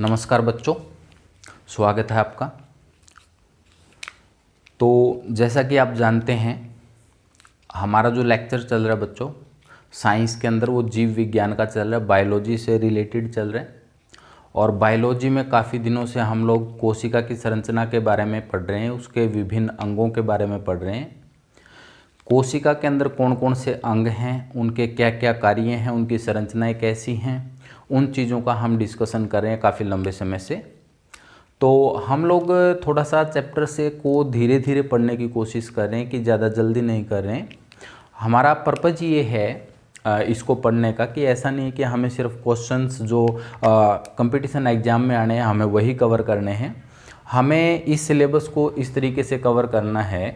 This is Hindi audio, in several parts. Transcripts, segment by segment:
नमस्कार बच्चों, स्वागत है आपका। तो जैसा कि आप जानते हैं, हमारा जो लेक्चर चल रहा है बच्चों साइंस के अंदर, वो जीव विज्ञान का चल रहा है, बायोलॉजी से रिलेटेड चल रहा है। और बायोलॉजी में काफ़ी दिनों से हम लोग कोशिका की संरचना के बारे में पढ़ रहे हैं, उसके विभिन्न अंगों के बारे में पढ़ रहे हैं। कोशिका के अंदर कौन कौन से अंग हैं, उनके क्या क्या कार्य हैं, उनकी संरचनाएँ कैसी हैं, उन चीज़ों का हम डिस्कशन कर रहे हैं काफ़ी लंबे समय से। तो हम लोग थोड़ा सा चैप्टर से को धीरे धीरे पढ़ने की कोशिश कर रहे हैं कि ज़्यादा जल्दी नहीं कर रहे हैं। हमारा पर्पज़ ये है इसको पढ़ने का कि ऐसा नहीं है कि हमें सिर्फ क्वेश्चंस जो कंपटीशन एग्ज़ाम में आने हैं हमें वही कवर करने हैं। हमें इस सिलेबस को इस तरीके से कवर करना है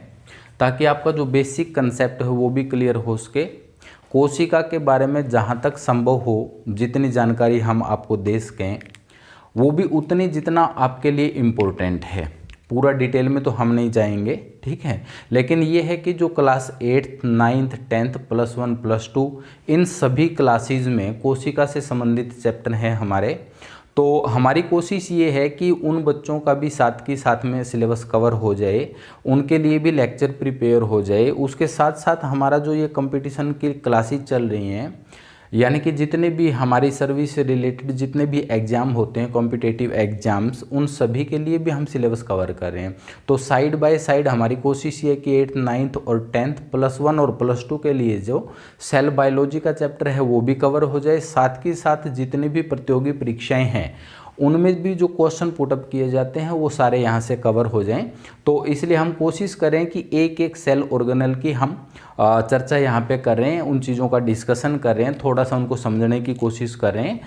ताकि आपका जो बेसिक कंसेप्ट है वो भी क्लियर हो सके। कोशिका के बारे में जहाँ तक संभव हो जितनी जानकारी हम आपको दे सकें, वो भी उतनी जितना आपके लिए इम्पोर्टेंट है। पूरा डिटेल में तो हम नहीं जाएंगे, ठीक है, लेकिन ये है कि जो क्लास 8th 9th 10th +1 +2 इन सभी क्लासेस में कोशिका से संबंधित चैप्टर हैं हमारे। तो हमारी कोशिश ये है कि उन बच्चों का भी साथ के साथ में सिलेबस कवर हो जाए, उनके लिए भी लेक्चर प्रिपेयर हो जाए। उसके साथ साथ हमारा जो ये कंपटीशन की क्लासेस चल रही हैं, यानी कि जितने भी हमारी सर्विस से रिलेटेड जितने भी एग्ज़ाम होते हैं, कॉम्पिटिटिव एग्ज़ाम्स, उन सभी के लिए भी हम सिलेबस कवर कर रहे हैं। तो साइड बाय साइड हमारी कोशिश ये है कि 8th 9th और 10th +1 और +2 के लिए जो सेल बायोलॉजी का चैप्टर है वो भी कवर हो जाए। साथ के साथ जितनी भी प्रतियोगी परीक्षाएँ हैं उनमें भी जो क्वेश्चन पुटअप किए जाते हैं वो सारे यहाँ से कवर हो जाएं। तो इसलिए हम कोशिश करें कि एक एक सेल ऑर्गेनल की हम चर्चा यहाँ पे कर रहे हैं, उन चीज़ों का डिस्कशन कर रहे हैं, थोड़ा सा उनको समझने की कोशिश कर रहे हैं।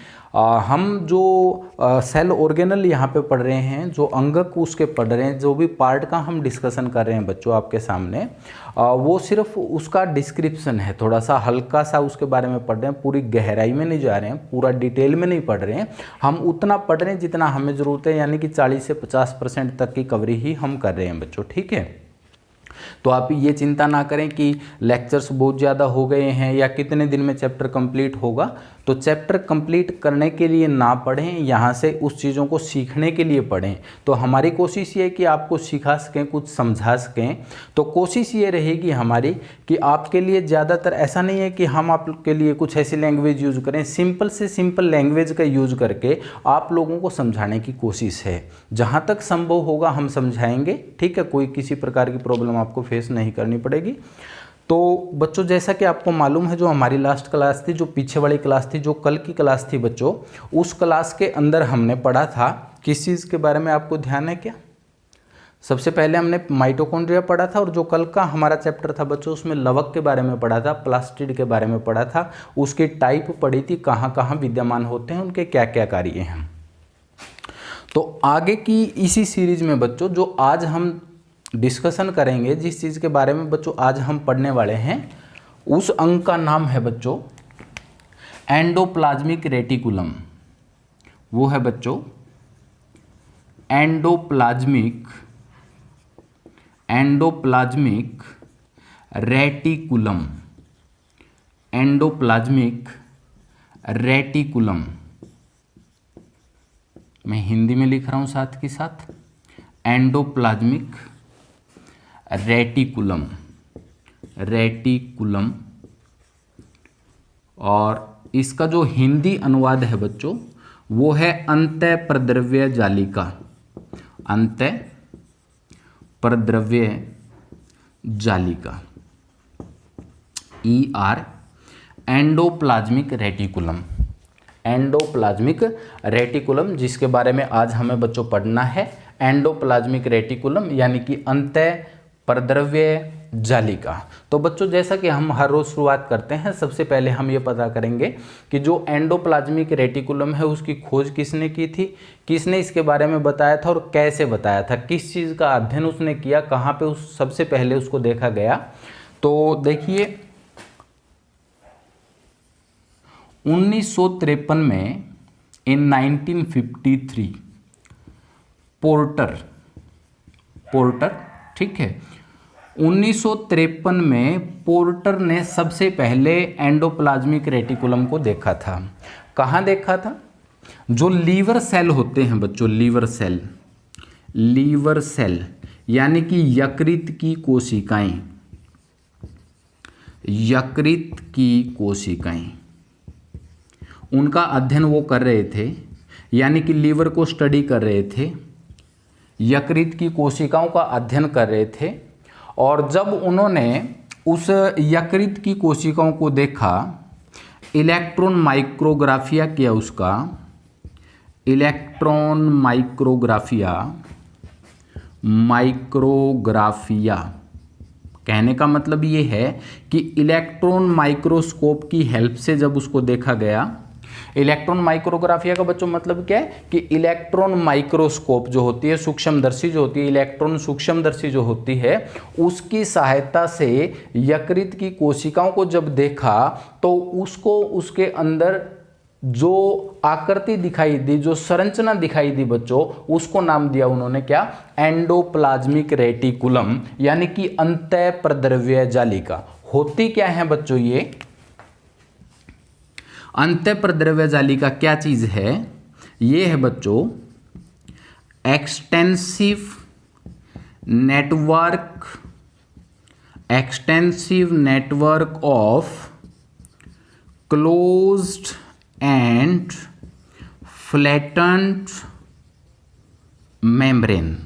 हम जो सेल ऑर्गेनल यहाँ पे पढ़ रहे हैं, जो अंगक उसके पढ़ रहे हैं, जो भी पार्ट का हम डिस्कशन कर रहे हैं बच्चों आपके सामने, वो सिर्फ उसका डिस्क्रिप्शन है, थोड़ा सा हल्का सा उसके बारे में पढ़ रहे हैं, पूरी गहराई में नहीं जा रहे हैं, पूरा डिटेल में नहीं पढ़ रहे हैं। हम उतना पढ़ रहे हैं जितना हमें ज़रूरत है, यानी कि 40 से 50% तक की कवरी ही हम कर रहे हैं बच्चों, ठीक है। तो आप ये चिंता ना करें कि लेक्चर्स बहुत ज़्यादा हो गए हैं या कितने दिन में चैप्टर कंप्लीट होगा। तो चैप्टर कंप्लीट करने के लिए ना पढ़ें, यहाँ से उस चीज़ों को सीखने के लिए पढ़ें। तो हमारी कोशिश ये है कि आपको सिखा सकें, कुछ समझा सकें। तो कोशिश ये रहेगी हमारी कि आपके लिए ज़्यादातर ऐसा नहीं है कि हम आपके लिए कुछ ऐसी लैंग्वेज यूज़ करें, सिंपल से सिंपल लैंग्वेज का यूज़ करके आप लोगों को समझाने की कोशिश है। जहाँ तक संभव होगा हम समझाएंगे, ठीक है, कोई किसी प्रकार की प्रॉब्लम आपको फेस नहीं करनी पड़ेगी। तो बच्चों जैसा कि आपको मालूम है, जो हमारी लास्ट क्लास थी, जो पीछे वाली क्लास थी, जो कल की क्लास थी बच्चों, उस क्लास के अंदर हमने पढ़ा था किस चीज़ के बारे में, आपको ध्यान है क्या? सबसे पहले हमने माइटोकॉन्ड्रिया पढ़ा था, और जो कल का हमारा चैप्टर था बच्चों उसमें लवक के बारे में पढ़ा था, प्लास्टिड के बारे में पढ़ा था, उसकी टाइप पढ़ी थी, कहाँ कहाँ विद्यमान होते हैं, उनके क्या क्या कार्य हैं। तो आगे की इसी सीरीज में बच्चों जो आज हम डिस्कशन करेंगे, जिस चीज़ के बारे में बच्चों आज हम पढ़ने वाले हैं, उस अंग का नाम है बच्चों एंडोप्लाज्मिक रेटिकुलम। वो है बच्चों एंडोप्लाज्मिक रेटिकुलम। एंडोप्लाज्मिक रेटिकुलम, मैं हिंदी में लिख रहा हूँ साथ के साथ, एंडोप्लाज्मिक रेटिकुलम। और इसका जो हिंदी अनुवाद है बच्चों वो है अंतःप्रद्रव्य जालिका। अंतःप्रद्रव्य जालिका, ER, endoplasmic reticulum. Endoplasmic reticulum जिसके बारे में आज हमें बच्चों पढ़ना है, एंडोप्लाज्मिक रेटिकुलम यानी कि अंतःप्रद्रव्य जालिका। तो बच्चों जैसा कि हम हर रोज़ शुरुआत करते हैं, सबसे पहले हम ये पता करेंगे कि जो एंडोप्लाज्मिक रेटिकुलम है उसकी खोज किसने की थी, किसने इसके बारे में बताया था और कैसे बताया था, किस चीज़ का अध्ययन उसने किया, कहाँ पे उस सबसे पहले उसको देखा गया। तो देखिए 1953 में, इन 1953 पोर्टर, ठीक है, 1953 में पोर्टर ने सबसे पहले एंडोप्लाज्मिक रेटिकुलम को देखा था। कहाँ देखा था? जो लीवर सेल होते हैं बच्चों, लीवर सेल यानी कि यकृत की कोशिकाएं, उनका अध्ययन वो कर रहे थे, यानी कि लीवर को स्टडी कर रहे थे, यकृत की कोशिकाओं का अध्ययन कर रहे थे। और जब उन्होंने उस यकृत की कोशिकाओं को देखा, इलेक्ट्रॉन माइक्रोग्राफिया किया, उसका इलेक्ट्रॉन माइक्रोग्राफिया कहने का मतलब ये है कि इलेक्ट्रॉन माइक्रोस्कोप की हेल्प से जब उसको देखा गया, इलेक्ट्रॉन माइक्रोग्राफिया का बच्चों मतलब क्या है कि इलेक्ट्रॉन माइक्रोस्कोप जो होती है, सूक्ष्मदर्शी जो होती है, इलेक्ट्रॉन सूक्ष्मदर्शी जो होती है, उसकी सहायता से यकृत की कोशिकाओं को जब देखा तो उसको उसके अंदर जो आकृति दिखाई दी, जो संरचना दिखाई दी बच्चों, उसको नाम दिया उन्होंने क्या, एंडोप्लाज्मिक रेटिकुलम, यानी कि अंतःप्रद्रव्य जालिका। होती क्या है बच्चों ये अंतःप्रद्रव्य जालिका? क्या चीज है ये? है बच्चों extensive network of closed and flattened membrane,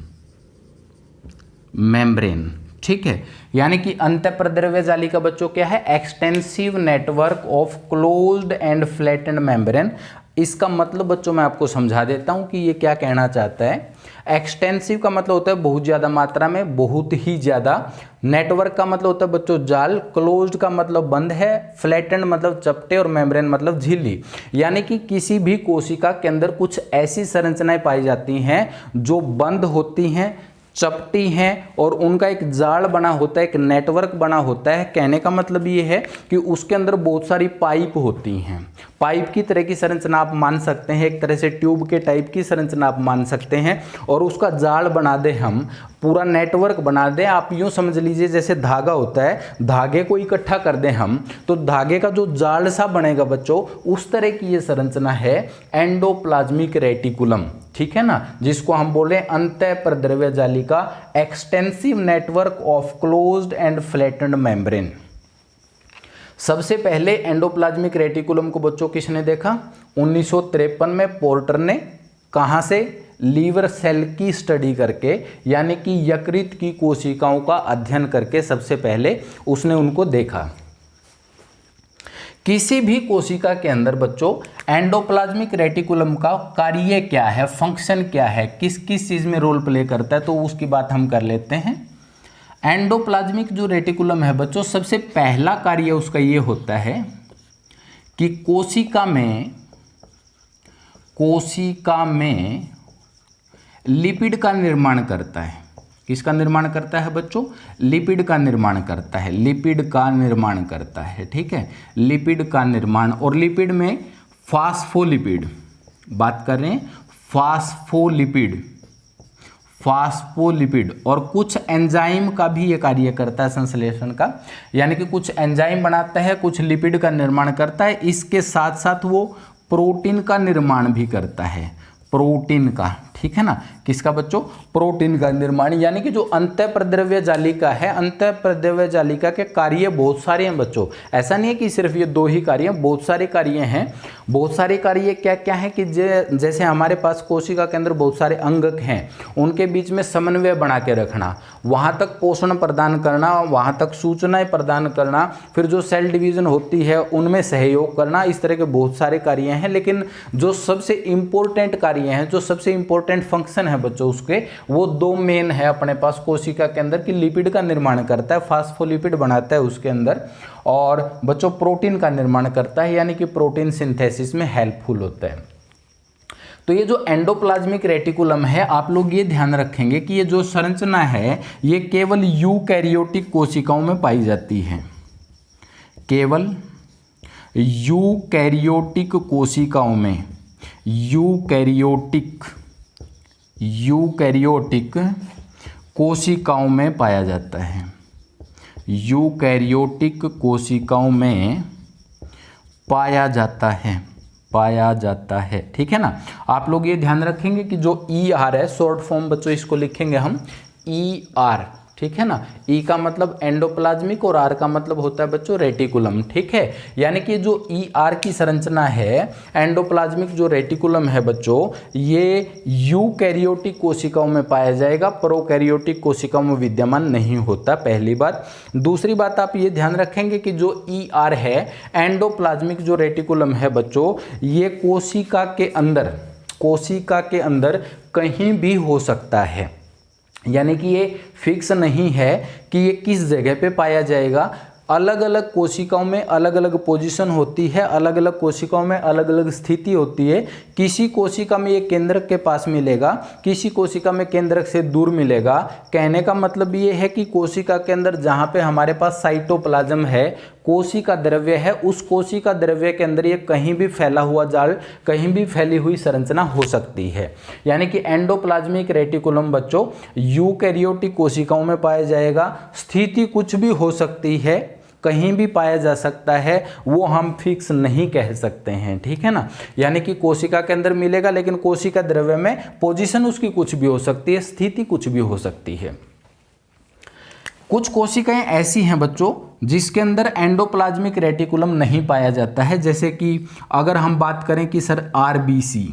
ठीक है। यानी कि अंतःप्रद्रव्य जालिका बच्चों क्या है? Extensive network of closed and flattened membrane. इसका मतलब बच्चों मैं आपको समझा देता हूं कि ये क्या कहना चाहता है। एक्सटेंसिव का मतलब होता है बहुत ज़्यादा मात्रा में, बहुत ही ज़्यादा। नेटवर्क का मतलब होता है बच्चों जाल, क्लोज्ड का मतलब बंद है, फ्लैटेंड मतलब चपटे, और मेम्ब्रेन मतलब झिल्ली। यानी कि किसी भी कोशिका के अंदर कुछ ऐसी संरचनाएं पाई जाती हैं जो बंद होती हैं, चपटी हैं, और उनका एक जाल बना होता है, एक नेटवर्क बना होता है। कहने का मतलब ये है कि उसके अंदर बहुत सारी पाइप होती हैं। पाइप की तरह की संरचना आप मान सकते हैं, एक तरह से ट्यूब के टाइप की संरचना आप मान सकते हैं, और उसका जाल बना दे, हम पूरा नेटवर्क बना दें। आप यूँ समझ लीजिए जैसे धागा होता है, धागे को इकट्ठा कर दें हम, तो धागे का जो जाल सा बनेगा बच्चों, उस तरह की ये संरचना है एंडोप्लाज्मिक रेटिकुलम, ठीक है ना, जिसको हम बोले अंतःप्रद्रव्य जालिका, extensive network of closed and flattened membrane. सबसे पहले एंडोप्लाज्मिक रेटिकुलम को बच्चों किसने देखा? 1953 में पोर्टर ने। कहाँ से? लीवर सेल की स्टडी करके, यानी कि यकृत की कोशिकाओं का अध्ययन करके सबसे पहले उसने उनको देखा। किसी भी कोशिका के अंदर बच्चों एंडोप्लाज्मिक रेटिकुलम का कार्य क्या है, फंक्शन क्या है, किस किस चीज़ में रोल प्ले करता है, तो उसकी बात हम कर लेते हैं। एंडोप्लाज्मिक जो रेटिकुलम है बच्चों, सबसे पहला कार्य उसका ये होता है कि कोशिका में लिपिड का निर्माण करता है। किसका निर्माण करता है बच्चों? लिपिड का निर्माण करता है, ठीक है, लिपिड का निर्माण। और लिपिड में फास्फोलिपिड, बात कर रहे हैं फास्फोलिपिड, और कुछ एंजाइम का भी ये कार्य करता है, संश्लेषण का, यानी कि कुछ एंजाइम बनाता है, कुछ लिपिड का निर्माण करता है। इसके साथ साथ वो प्रोटीन का निर्माण भी करता है, प्रोटीन का, ठीक है ना। किसका बच्चों? प्रोटीन का निर्माण। यानी कि जो अंतःप्रद्रव्य जालिका है, अंतःप्रद्रव्य जालिका के कार्य बहुत सारे हैं बच्चों। ऐसा नहीं है कि सिर्फ ये दो ही कार्य हैं, बहुत सारे कार्य हैं। बहुत सारे कार्य क्या क्या हैं कि जैसे हमारे पास कोशिका के अंदर बहुत सारे अंगक हैं, उनके बीच में समन्वय बना के रखना, वहाँ तक पोषण प्रदान करना, वहाँ तक सूचनाएं प्रदान करना, फिर जो सेल डिवीजन होती है उनमें सहयोग करना, इस तरह के बहुत सारे कार्य हैं। लेकिन जो सबसे इम्पोर्टेंट कार्य हैं, जो सबसे इम्पोर्टेंट फंक्शन है बच्चों उसके, वो दो मेन है अपने पास कोशिका के अंदर, कि लिपिड का निर्माण करता है, फास्फोलिपिड बनाता है उसके अंदर, और बच्चों प्रोटीन का निर्माण करता है, यानी कि प्रोटीन सिंथेसिस में हेल्पफुल होता है। तो ये जो एंडोप्लाज्मिक रेटिकुलम है, आप लोग ये ध्यान रखेंगे कि ये जो संरचना है ये केवल यूकैरियोटिक कोशिकाओं में पाई जाती है, केवल यूकैरियोटिक कोशिकाओं में, यूकैरियोटिक कोशिकाओं में पाया जाता है, यूकैरियोटिक कोशिकाओं में पाया जाता है, पाया जाता है। ठीक है ना। आप लोग ये ध्यान रखेंगे कि जो ER है शॉर्ट फॉर्म बच्चों इसको लिखेंगे हम ER। ठीक है ना। E का मतलब एंडोप्लाज्मिक और R का मतलब होता है बच्चों रेटिकुलम। ठीक है। यानी कि जो ER की संरचना है, एंडोप्लाज्मिक जो रेटिकुलम है बच्चों, ये यूकैरियोटिक कोशिकाओं में पाया जाएगा, प्रोकैरियोटिक कोशिकाओं में विद्यमान नहीं होता, पहली बात। दूसरी बात आप ये ध्यान रखेंगे कि जो ER है, एंडोप्लाज्मिक जो रेटिकुलम है बच्चों, ये कोशिका के अंदर कहीं भी हो सकता है। यानी कि ये फिक्स नहीं है कि ये किस जगह पे पाया जाएगा। अलग अलग कोशिकाओं में अलग अलग पोजीशन होती है, अलग अलग कोशिकाओं में अलग अलग स्थिति होती है। किसी कोशिका में ये केंद्रक के पास मिलेगा, किसी कोशिका में केंद्रक से दूर मिलेगा। कहने का मतलब ये है कि कोशिका के अंदर जहाँ पे हमारे पास साइटोप्लाज्म है, कोशिका द्रव्य है, उस कोशिका द्रव्य के अंदर ये कहीं भी फैला हुआ जाल, कहीं भी फैली हुई संरचना हो सकती है। यानी कि एंडोप्लाज्मिक रेटिकुलम बच्चों यूकैरियोटिक कोशिकाओं में पाया जाएगा। स्थिति कुछ भी हो सकती है, कहीं भी पाया जा सकता है, वो हम फिक्स नहीं कह सकते हैं। ठीक है ना। यानी कि कोशिका के अंदर मिलेगा, लेकिन कोशिका द्रव्य में पोजीशन उसकी कुछ भी हो सकती है, स्थिति कुछ भी हो सकती है। कुछ कोशिकाएं ऐसी हैं बच्चों जिसके अंदर एंडोप्लाज्मिक रेटिकुलम नहीं पाया जाता है। जैसे कि अगर हम बात करें कि sir RBC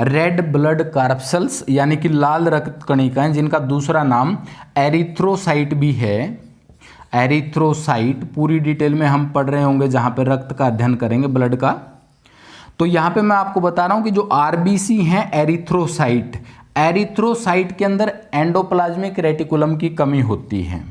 red blood corpuscles, यानी कि लाल रक्त कणिकाएं, जिनका दूसरा नाम एरिथ्रोसाइट भी है। एरिथ्रोसाइट पूरी डिटेल में हम पढ़ रहे होंगे जहां पे रक्त का अध्ययन करेंगे, ब्लड का। तो यहां पे मैं आपको बता रहा हूं कि जो आरबीसी हैं एरिथ्रोसाइट के अंदर एंडोप्लाज्मिक रेटिकुलम की कमी होती है।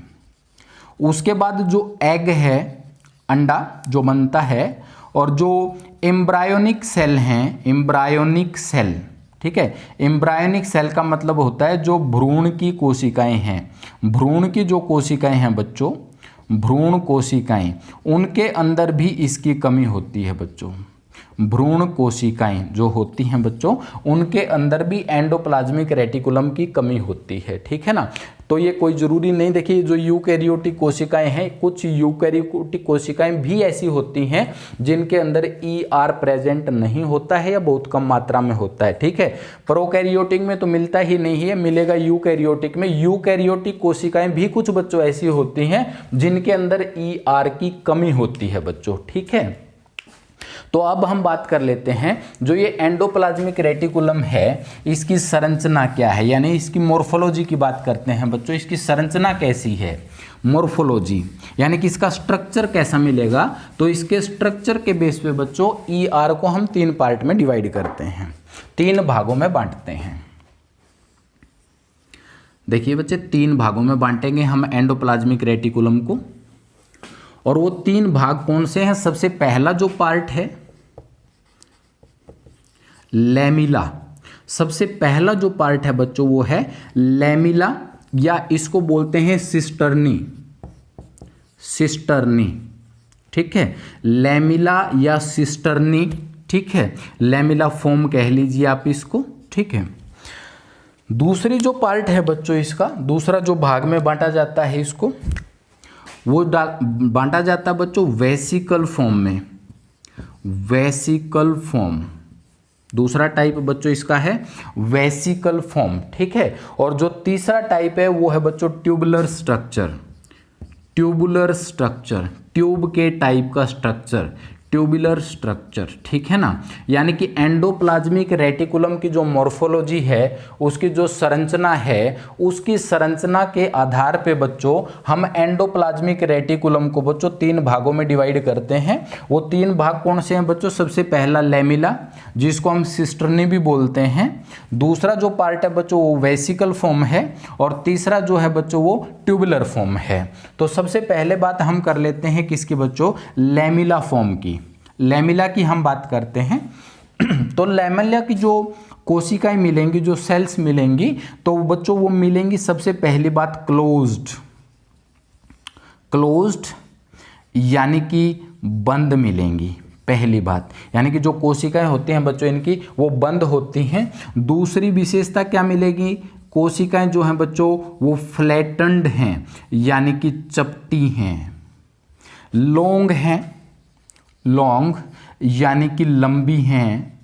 उसके बाद जो एग है, अंडा जो बनता है, और जो एम्ब्रायोनिक सेल हैं, एम्ब्रायोनिक सेल, ठीक है। एम्ब्रायोनिक सेल का मतलब होता है जो भ्रूण की कोशिकाएं हैं। भ्रूण की जो कोशिकाएं हैं बच्चों, भ्रूण कोशिकाएं, उनके अंदर भी इसकी कमी होती है बच्चों। भ्रूण कोशिकाएं जो होती हैं बच्चों, उनके अंदर भी एंडोप्लाज्मिक रेटिकुलम की कमी होती है। ठीक है ना। तो ये कोई ज़रूरी नहीं। देखिए जो यूकैरियोटिक कोशिकाएं हैं, कुछ यूकैरियोटिक कोशिकाएं भी ऐसी होती हैं जिनके अंदर ER प्रेजेंट नहीं होता है या बहुत कम मात्रा में होता है। ठीक है। प्रोकैरियोटिक में तो मिलता ही नहीं है, मिलेगा यूकैरियोटिक में। यूकैरियोटिक कोशिकाएं भी कुछ बच्चों ऐसी होती हैं जिनके अंदर ER की कमी होती है बच्चों। ठीक है। तो अब हम बात कर लेते हैं जो ये एंडोप्लाज्मिक रेटिकुलम है, इसकी संरचना क्या है, यानी इसकी मोर्फोलॉजी की बात करते हैं बच्चों। इसकी संरचना कैसी है, मोर्फोलॉजी, यानी कि इसका स्ट्रक्चर कैसा मिलेगा। तो इसके स्ट्रक्चर के बेस पे बच्चों ER को हम 3 पार्ट में डिवाइड करते हैं, 3 भागों में बांटते हैं। देखिए बच्चे 3 भागों में बांटेंगे हम एंडोप्लाज्मिक रेटिकुलम को, और वो 3 भाग कौन से हैं। सबसे पहला जो पार्ट है लैमिला, सबसे पहला जो पार्ट है बच्चों वो है लैमिला, या इसको बोलते हैं सिस्टर्नी। ठीक है। लैमिला या सिस्टर्नी। ठीक है। लैमिला फॉर्म कह लीजिए आप इसको। ठीक है। दूसरी जो पार्ट है बच्चों, इसका दूसरा जो भाग में बांटा जाता है, इसको वो बांटा जाता है बच्चों वेसिकल फॉर्म में। वेसिकल फॉर्म दूसरा टाइप बच्चों इसका है वेसिकल फॉर्म। ठीक है। और जो तीसरा टाइप है वो है बच्चों tubular structure. Tubular structure, tube के टाइप का स्ट्रक्चर, ट्यूबुलर स्ट्रक्चर। ठीक है ना। यानी कि एंडोप्लाज्मिक रेटिकुलम की जो मॉर्फोलॉजी है, उसकी जो संरचना है, उसकी संरचना के आधार पे बच्चों हम एंडोप्लाज्मिक रेटिकुलम को बच्चों 3 भागों में डिवाइड करते हैं। वो 3 भाग कौन से हैं बच्चों। सबसे पहला लैमिला, जिसको हम सिस्टर्नी भी बोलते हैं। दूसरा जो पार्ट है बच्चों वो वेसिकल फॉर्म है, और तीसरा जो है बच्चों वो ट्यूबुलर फॉर्म है। तो सबसे पहले बात हम कर लेते हैं किसकी बच्चों, लैमिला फॉर्म की। लैमिला की हम बात करते हैं। तो लैमिला की जो कोशिकाएं मिलेंगी, जो सेल्स मिलेंगी, तो बच्चों वो मिलेंगी सबसे पहली बात क्लोज्ड, यानी कि बंद मिलेंगी। पहली बात यानी कि जो कोशिकाएं होती हैं बच्चों इनकी वो बंद होती हैं। दूसरी विशेषता क्या मिलेगी, कोशिकाएं जो हैं बच्चों वो फ्लैटन्ड हैं, यानी कि चपटी हैं। लॉन्ग हैं, लॉन्ग यानी कि लंबी हैं,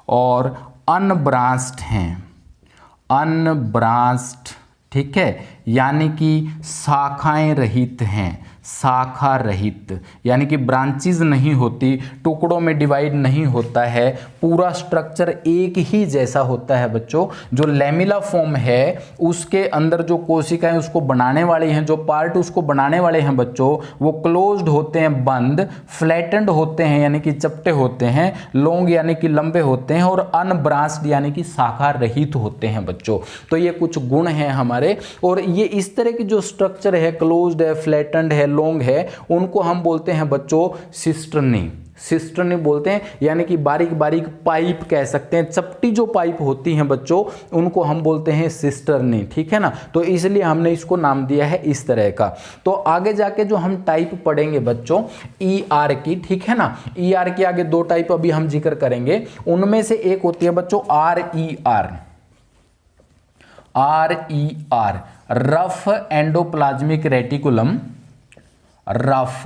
और अनब्रांच्ड हैं, अनब्रांच्ड, ठीक है, यानी कि शाखाएं रहित हैं, शाखा रहित यानी कि ब्रांचेज नहीं होती, टुकड़ों में डिवाइड नहीं होता है, पूरा स्ट्रक्चर एक ही जैसा होता है बच्चों। जो लैमिला फॉर्म है उसके अंदर जो कोशिकाएं उसको बनाने वाली हैं, जो पार्ट उसको बनाने वाले हैं बच्चों, वो क्लोज्ड होते हैं, बंद, फ्लैटेंड होते हैं यानी कि चपटे होते हैं, लॉन्ग यानी कि लंबे होते हैं, और अनब्रांच्ड यानी कि शाखा रहित होते हैं बच्चों। तो ये कुछ गुण हैं हमारे, और ये इस तरह की जो स्ट्रक्चर है, क्लोज्ड है, फ्लैटेंड है, लॉन्ग है, उनको हम बोलते हैं बच्चों सिस्टर्नी, सिस्टर्नी बोलते हैं, यानी कि बारीक बारीक पाइप कह सकते हैं, चपटी जो पाइप होती हैं बच्चों उनको हम बोलते हैं सिस्टर्नी, ठीक है ना। तो इसलिए हमने इसको नाम दिया है इस तरह का। तो आगे जाके जो हम टाइप पढ़ेंगे बच्चों ER की, ठीक है ना, ER की आगे दो टाइप अभी हम जिक्र करेंगे, उनमें से एक होती है बच्चों RER, RER, rough endoplasmic reticulum, rough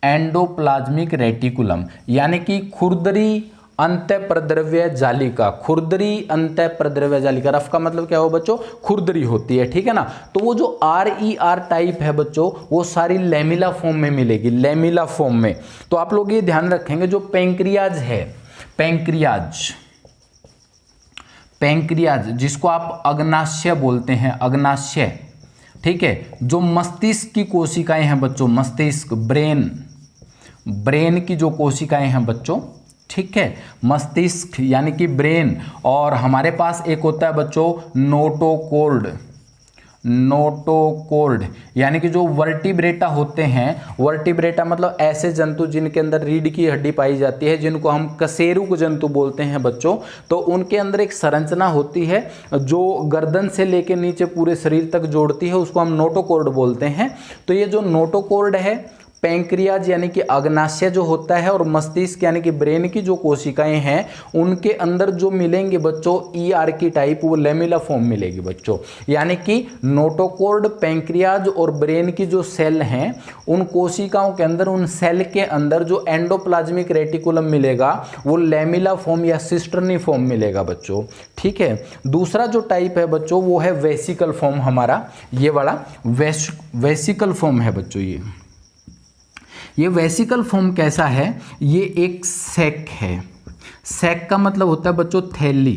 endoplasmic reticulum यानी कि खुरदरी अंतःप्रद्रव्य जालिका, खुरदरी अंतःप्रद्रव्य जालिका, रफ का मतलब क्या हो बच्चों, खुरदरी होती है, ठीक है ना। तो वो जो RER टाइप है बच्चों वो सारी लैमिला फॉर्म में मिलेगी, लैमिला फॉर्म में। तो आप लोग ये ध्यान रखेंगे जो पैंक्रियाज है, पैंक्रियाज, पैंक्रियाज जिसको आप अग्नाशय बोलते हैं, अग्नाशय, ठीक है, जो मस्तिष्क की कोशिकाएं हैं बच्चों, मस्तिष्क, ब्रेन, ब्रेन की जो कोशिकाएं हैं बच्चों, ठीक है, मस्तिष्क यानी कि ब्रेन। और हमारे पास एक होता है बच्चों नोटोकॉर्ड, नोटोकॉर्ड यानी कि जो वर्टिब्रेटा होते हैं, वर्टिब्रेटा मतलब ऐसे जंतु जिनके अंदर रीढ़ की हड्डी पाई जाती है, जिनको हम कशेरुक जंतु बोलते हैं बच्चों। तो उनके अंदर एक संरचना होती है जो गर्दन से लेके नीचे पूरे शरीर तक जोड़ती है, उसको हम नोटोकॉर्ड बोलते हैं। तो ये जो नोटोकॉर्ड है, पैंक्रियाज यानी कि अग्नाशय जो होता है, और मस्तिष्क यानी कि ब्रेन की जो कोशिकाएं हैं, उनके अंदर जो मिलेंगे बच्चों ER की टाइप, वो लेमिला फॉर्म मिलेगी बच्चों। यानी कि नोटोकॉर्ड, पैंक्रियाज और ब्रेन की जो सेल हैं, उन कोशिकाओं के अंदर, उन सेल के अंदर जो एंडोप्लाज्मिक रेटिकुलम मिलेगा वो लेमिला फॉर्म या सिस्टर्नी फॉर्म मिलेगा बच्चों, ठीक है। दूसरा जो टाइप है बच्चों वो है वेसिकल फॉर्म, हमारा ये वाला वेसिकल फॉर्म है बच्चों। ये वेसिकल फॉर्म कैसा है, ये एक सैक है, सैक का मतलब होता है बच्चों थैली,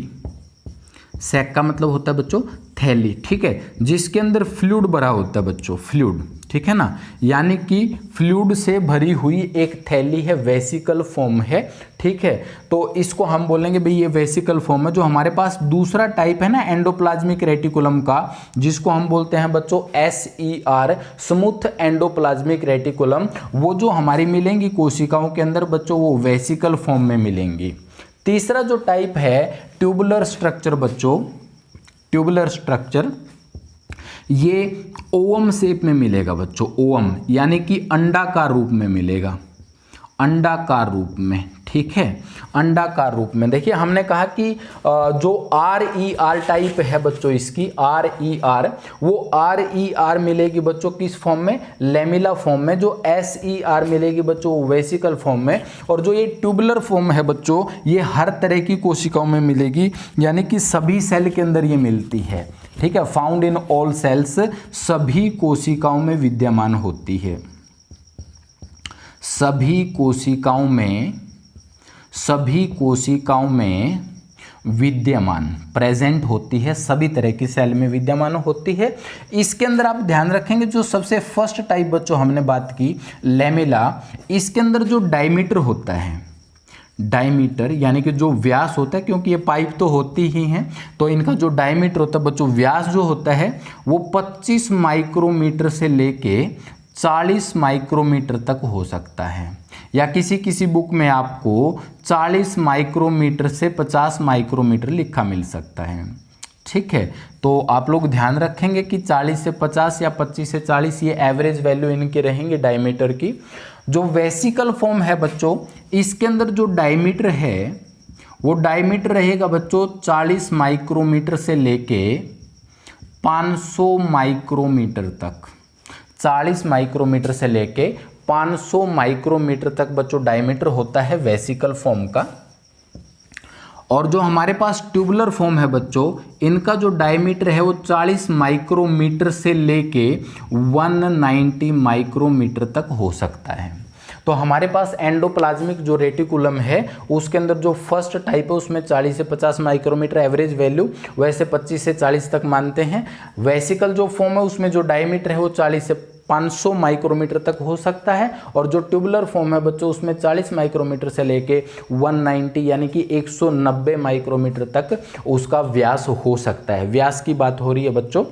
सैक का मतलब होता है बच्चों थैली, ठीक है, जिसके अंदर फ्लूइड भरा होता है बच्चों, फ्लूइड, ठीक है ना, यानी कि फ्लूइड से भरी हुई एक थैली है, वेसिकल फॉर्म है, ठीक है। तो इसको हम बोलेंगे भाई ये वेसिकल फॉर्म है। जो हमारे पास दूसरा टाइप है ना एंडोप्लाज्मिक रेटिकुलम का, जिसको हम बोलते हैं बच्चों SER, स्मूथ एंडोप्लाज्मिक रेटिकुलम, वो जो हमारी मिलेंगी कोशिकाओं के अंदर बच्चों वो वेसिकल फॉर्म में मिलेंगी। तीसरा जो टाइप है ट्यूबुलर स्ट्रक्चर बच्चों, ट्यूबुलर स्ट्रक्चर, ये ओवम शेप में मिलेगा बच्चों, ओवम यानी कि अंडाकार रूप में मिलेगा, अंडाकार रूप में, ठीक है, अंडाकार रूप में। देखिए हमने कहा कि जो RER टाइप है बच्चों, इसकी RER, वो RER मिलेगी बच्चों किस फॉर्म में, लेमिला फॉर्म में। जो SER मिलेगी बच्चों वेसिकल फॉर्म में। और जो ये ट्यूबुलर फॉर्म है बच्चों, ये हर तरह की कोशिकाओं में मिलेगी, यानी कि सभी सेल के अंदर ये मिलती है, ठीक है, फाउंड इन ऑल सेल्स, सभी कोशिकाओं में विद्यमान होती है, सभी कोशिकाओं में, सभी कोशिकाओं में विद्यमान, प्रेजेंट होती है, सभी तरह की सेल में विद्यमान होती है। इसके अंदर आप ध्यान रखेंगे जो सबसे फर्स्ट टाइप बच्चों हमने बात की लेमिला, इसके अंदर जो डायमीटर होता है, डायमीटर यानी कि जो व्यास होता है, क्योंकि ये पाइप तो होती ही हैं, तो इनका जो डायमीटर होता है बच्चों, व्यास जो होता है वो 25 माइक्रोमीटर से लेके 40 माइक्रोमीटर तक हो सकता है, या किसी किसी बुक में आपको 40 माइक्रोमीटर से 50 माइक्रोमीटर लिखा मिल सकता है, ठीक है। तो आप लोग ध्यान रखेंगे कि 40 से 50 या 25 से 40 ये एवरेज वैल्यू इनके रहेंगे डायमीटर की। जो वेसिकल फॉर्म है बच्चों, इसके अंदर जो डायमीटर है वो डायमीटर रहेगा बच्चों 40 माइक्रोमीटर से लेके 500 माइक्रोमीटर तक, 40 माइक्रोमीटर से लेके 500 माइक्रोमीटर तक बच्चों डायमीटर होता है वेसिकल फॉर्म का। और जो हमारे पास ट्यूबुलर फॉर्म है बच्चों, इनका जो डायमीटर है वो 40 माइक्रोमीटर से लेके 190 माइक्रोमीटर तक हो सकता है। तो हमारे पास एंडोप्लाज्मिक जो रेटिकुलम है उसके अंदर जो फर्स्ट टाइप है उसमें 40 से 50 माइक्रोमीटर एवरेज वैल्यू, वैसे 25 से 40 तक मानते हैं। वेसिकल जो फॉर्म है उसमें जो डायमीटर है वो 40 से 500 माइक्रोमीटर तक हो सकता है। और जो ट्यूबुलर फॉर्म है बच्चों उसमें 40 माइक्रोमीटर से लेके 190 यानी कि 190 माइक्रोमीटर तक उसका व्यास हो सकता है। व्यास की बात हो रही है बच्चों।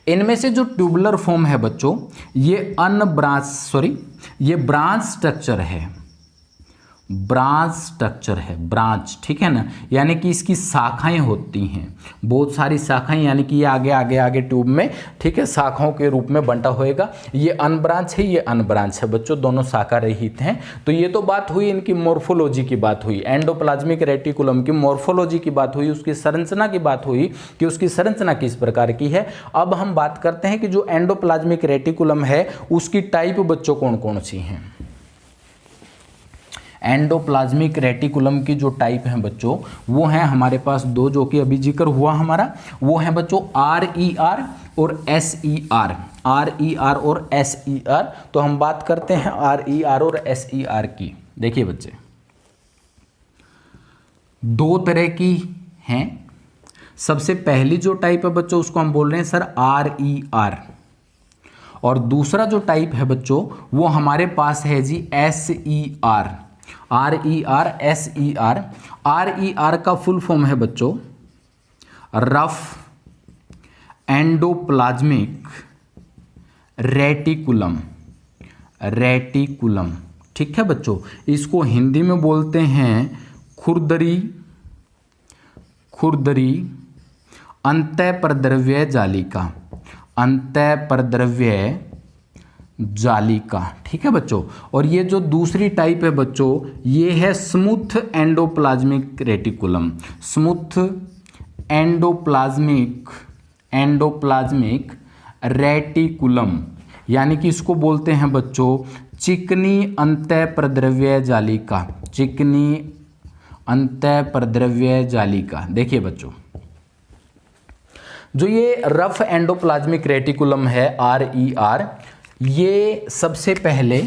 इनमें से जो ट्यूबुलर फॉर्म है बच्चों ये ब्रांच स्ट्रक्चर है, ब्रांच, ठीक है ना, यानी कि इसकी शाखाएं होती हैं, बहुत सारी शाखाएं, यानी कि ये आगे आगे आगे ट्यूब में, ठीक है, शाखाओं के रूप में बंटा होएगा। ये अनब्रांच है, ये अनब्रांच है बच्चों, दोनों शाखा रहित हैं। तो ये तो बात हुई इनकी मॉर्फोलॉजी की बात हुई, एंडोप्लाज्मिक रेटिकुलम की मॉर्फोलॉजी की बात हुई, उसकी संरचना की बात हुई कि उसकी संरचना किस प्रकार की है। अब हम बात करते हैं कि जो एंडोप्लाज्मिक रेटिकुलम है उसकी टाइप बच्चों कौन कौन सी हैं। एंडोप्लाज्मिक रेटिकुलम की जो टाइप है बच्चों वो हैं हमारे पास दो, जो कि अभी जिक्र हुआ हमारा, वो है बच्चों RER और SER, RER और SER। तो हम बात करते हैं RER और SER की। देखिए बच्चे, दो तरह की हैं। सबसे पहली जो टाइप है बच्चों उसको हम बोल रहे हैं सर RER, और दूसरा जो टाइप है बच्चों वो हमारे पास है जी SER, RER SER। RER का फुल फॉर्म है बच्चों रफ एंडोप्लाज्मिक रेटिकुलम, ठीक है बच्चों। इसको हिंदी में बोलते हैं खुरदरी अंतःप्रद्रव्य जालिका, ठीक है बच्चों। और ये जो दूसरी टाइप है बच्चों ये है smooth endoplasmic reticulum, smooth endoplasmic reticulum, यानी कि इसको बोलते हैं बच्चों चिकनी अंतःप्रद्रव्य जालिका, देखिए बच्चों, जो ये रफ एंडोप्लाज्मिक रेटिकुलम है RER, ये सबसे पहले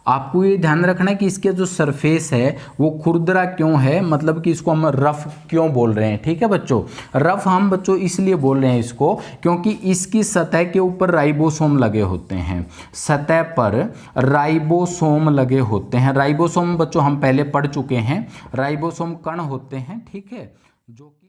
आपको ये ध्यान रखना है कि इसके जो सरफेस है वो खुरदरा क्यों है, मतलब कि इसको हम रफ क्यों बोल रहे हैं, ठीक है बच्चों। रफ हम बच्चों इसलिए बोल रहे हैं इसको क्योंकि इसकी सतह के ऊपर राइबोसोम लगे होते हैं, सतह पर राइबोसोम लगे होते हैं। राइबोसोम बच्चों हम पहले पढ़ चुके हैं, राइबोसोम कण होते हैं, ठीक है, जो कि